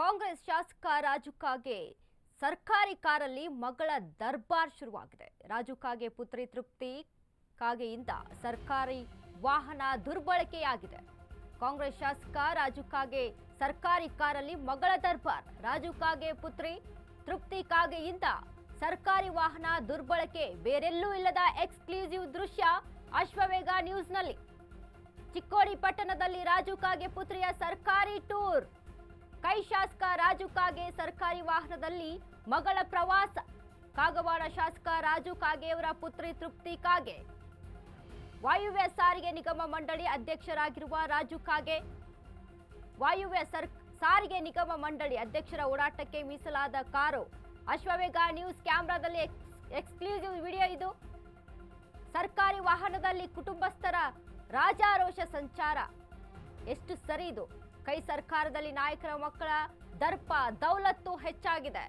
ಕಾಂಗ್ರೆಸ್ ಶಾಸಕ ರಾಜು ಕಾಗೆ ಸರ್ಕಾರಿ ಕಾರಲ್ಲಿ ಮಗಳ ದರ್ಬಾರ್ ಶುರುವಾಗಿದೆ. ರಾಜು ಕಾಗೆ ಪುತ್ರಿ ತೃಪ್ತಿ ಕಾಗೆಯಿಂದ ಸರ್ಕಾರಿ ವಾಹನ ದುರ್ಬಳಕೆಯಾಗಿದೆ. ಕಾಂಗ್ರೆಸ್ ಶಾಸಕ ರಾಜು ಕಾಗೆ ಸರ್ಕಾರಿ ಕಾರಲ್ಲಿ ಮಗಳ ದರ್ಬಾರ್. ರಾಜು ಕಾಗೆ ಪುತ್ರಿ ತೃಪ್ತಿ ಕಾಗೆಯಿಂದ ಸರ್ಕಾರಿ ವಾಹನ ದುರ್ಬಳಕೆ. ಬೇರೆಲ್ಲೂ ಇಲ್ಲದ ಎಕ್ಸ್ಕ್ಲೂಸಿವ್ ದೃಶ್ಯ ಅಶ್ವವೇಗ ನ್ಯೂಸ್ನಲ್ಲಿ. ಚಿಕ್ಕೋಡಿ ಪಟ್ಟಣದಲ್ಲಿ ರಾಜು ಕಾಗೆ ಪುತ್ರಿಯ ಸರ್ಕಾರಿ ಟೂರ್. ಕೈ ಶಾಸಕ ರಾಜು ಕಾಗೆ ಸರ್ಕಾರಿ ವಾಹನದಲ್ಲಿ ಮಗಳ ಪ್ರವಾಸ. ಕಾಗವಾಡ ಶಾಸಕ ರಾಜು ಕಾಗೆಯವರ ಪುತ್ರಿ ತೃಪ್ತಿ ಕಾಗೆ ವಾಯುವ್ಯ ಸಾರಿಗೆ ನಿಗಮ ಮಂಡಳಿ ಅಧ್ಯಕ್ಷರಾಗಿರುವ ರಾಜು ಕಾಗೆ ವಾಯುವ್ಯ ಸಾರಿಗೆ ನಿಗಮ ಮಂಡಳಿ ಅಧ್ಯಕ್ಷರ ಓಡಾಟಕ್ಕೆ ಮೀಸಲಾದ ಕಾರು. ಅಶ್ವವೇಗ ನ್ಯೂಸ್ ಕ್ಯಾಮೆರಾದಲ್ಲಿ ಎಕ್ಸ್ಕ್ಲೂಸಿವ್ ವಿಡಿಯೋ ಇದು. ಸರ್ಕಾರಿ ವಾಹನದಲ್ಲಿ ಕುಟುಂಬಸ್ಥರ ರಾಜಾರೋಷ ಸಂಚಾರ. ಎಷ್ಟು ಸರಿ ಇದು? ಕೈ ಸರ್ಕಾರದಲ್ಲಿ ನಾಯಕರ ಮಕ್ಕಳ ದರ್ಪ ದೌಲತ್ತು ಹೆಚ್ಚಾಗಿದೆ.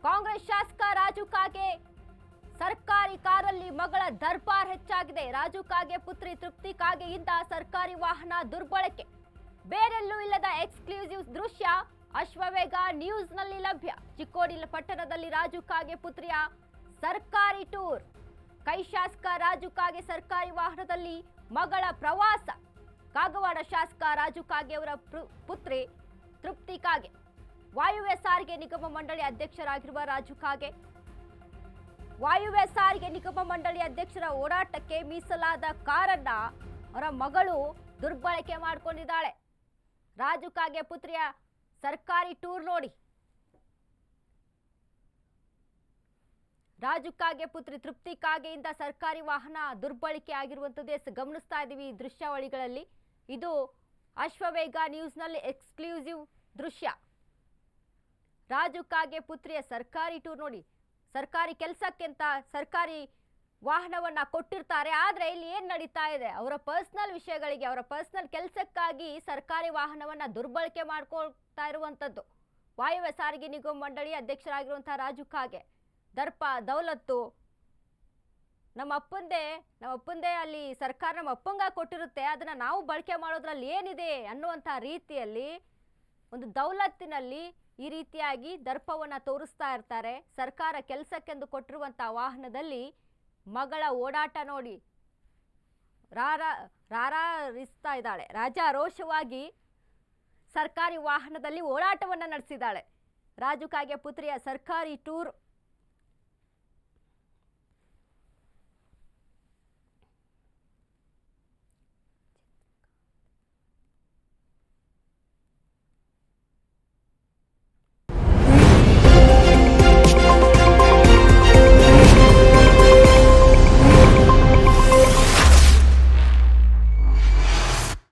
ಕಾಂಗ್ರೆಸ್ ಶಾಸಕ ರಾಜು ಕಾಗೆ ಸರ್ಕಾರಿ ಕಾರಲ್ಲಿ ಮಗಳ ದರ್ಬಾರ್ ಹೆಚ್ಚಾಗಿದೆ. ರಾಜು ಕಾಗೆ ಪುತ್ರಿ ತೃಪ್ತಿ ಕಾಗೆಯಿಂದ ಸರ್ಕಾರಿ ವಾಹನ ದುರ್ಬಳಕೆ. ಬೇರೆಲ್ಲೂ ಇಲ್ಲದ ಎಕ್ಸ್ಕ್ಲೂಸಿವ್ ದೃಶ್ಯ ಅಶ್ವವೇಗ ನ್ಯೂಸ್ನಲ್ಲಿ ಲಭ್ಯ. ಚಿಕ್ಕೋಡಿ ಪಟ್ಟಣದಲ್ಲಿ ರಾಜು ಕಾಗೆ ಪುತ್ರಿಯ ಸರ್ಕಾರಿ ಟೂರ್. ಕೈ ಶಾಸಕ ರಾಜು ಕಾಗೆ ಸರ್ಕಾರಿ ವಾಹನದಲ್ಲಿ ಮಗಳ ಪ್ರವಾಸ. ಕಾಗವಾಡ ಶಾಸಕ ರಾಜು ಕಾಗೆ ಅವರ ಪುತ್ರಿ ತೃಪ್ತಿ ಕಾಗೆ ವಾಯುವ್ಯ ಸಾರಿಗೆ ನಿಗಮ ಮಂಡಳಿ ಅಧ್ಯಕ್ಷರಾಗಿರುವ ರಾಜು ಕಾಗೆ ವಾಯುವ್ಯ ಸಾರಿಗೆ ನಿಗಮ ಮಂಡಳಿ ಅಧ್ಯಕ್ಷರ ಓಡಾಟಕ್ಕೆ ಮೀಸಲಾದ ಕಾರನ್ನ ಅವರ ಮಗಳು ದುರ್ಬಳಕೆ ಮಾಡಿಕೊಂಡಿದ್ದಾಳೆ. ರಾಜು ಕಾಗೆ ಪುತ್ರಿಯ ಸರ್ಕಾರಿ ಟೂರ್ ನೋಡಿ. ರಾಜು ಕಾಗೆ ಪುತ್ರಿ ತೃಪ್ತಿ ಕಾಗೆಯಿಂದ ಸರ್ಕಾರಿ ವಾಹನ ದುರ್ಬಳಕೆ ಆಗಿರುವಂಥದ್ದು ಗಮನಿಸ್ತಾ ಇದ್ದೀವಿ ಈ ದೃಶ್ಯಾವಳಿಗಳಲ್ಲಿ. ಇದು ಅಶ್ವವೇಗ ನ್ಯೂಸ್ನಲ್ಲಿ ಎಕ್ಸ್ಕ್ಲೂಸಿವ್ ದೃಶ್ಯ. ರಾಜು ಕಾಗೆ ಪುತ್ರಿಯ ಸರ್ಕಾರಿ ಟೂರ್ ನೋಡಿ. ಸರ್ಕಾರಿ ಕೆಲಸಕ್ಕೆಂತ ಸರ್ಕಾರಿ ವಾಹನವನ್ನ ಕೊಟ್ಟಿರ್ತಾರೆ. ಆದರೆ ಇಲ್ಲಿ ಏನು ನಡೀತಾ ಇದೆ? ಅವರ ಪರ್ಸನಲ್ ವಿಷಯಗಳಿಗೆ, ಅವರ ಪರ್ಸನಲ್ ಕೆಲಸಕ್ಕಾಗಿ ಸರ್ಕಾರಿ ವಾಹನವನ್ನ ದುರ್ಬಳಕೆ ಮಾಡ್ಕೊಳ್ತಾ ಇರುವಂಥದ್ದು. ವಾಯುವ್ಯ ಸಾರಿಗೆ ನಿಗಮ ಮಂಡಳಿ ಅಧ್ಯಕ್ಷರಾಗಿರುವಂತಹ ರಾಜು ಕಾಗೆ ದರ್ಪ ದೌಲತ್ತು ನಮ್ಮ ಅಪ್ಪಂದೇ ಅಲ್ಲಿ ಸರ್ಕಾರ ನಮ್ಮ ಅಪ್ಪಂಗ ಕೊಟ್ಟಿರುತ್ತೆ, ಅದನ್ನ ನಾವು ಬಳಕೆ ಮಾಡೋದ್ರಲ್ಲಿ ಏನಿದೆ ಅನ್ನುವಂಥ ರೀತಿಯಲ್ಲಿ ಒಂದು ದೌಲತ್ತಿನಲ್ಲಿ ಈ ರೀತಿಯಾಗಿ ದರ್ಪವನ್ನು ತೋರಿಸ್ತಾ ಇರ್ತಾರೆ. ಸರ್ಕಾರ ಕೆಲಸಕ್ಕೆಂದು ಕೊಟ್ಟಿರುವಂಥ ವಾಹನದಲ್ಲಿ ಮಗಳ ಓಡಾಟ ನೋಡಿ. ರಾರಾರಿಸ್ತಾ ಇದ್ದಾಳೆ. ರಾಜಾರೋಷವಾಗಿ ಸರ್ಕಾರಿ ವಾಹನದಲ್ಲಿ ಓಡಾಟವನ್ನು ನಡೆಸಿದ್ದಾಳೆ. ರಾಜು ಕಾಗೆ ಪುತ್ರಿಯ ಸರ್ಕಾರಿ ಟೂರ್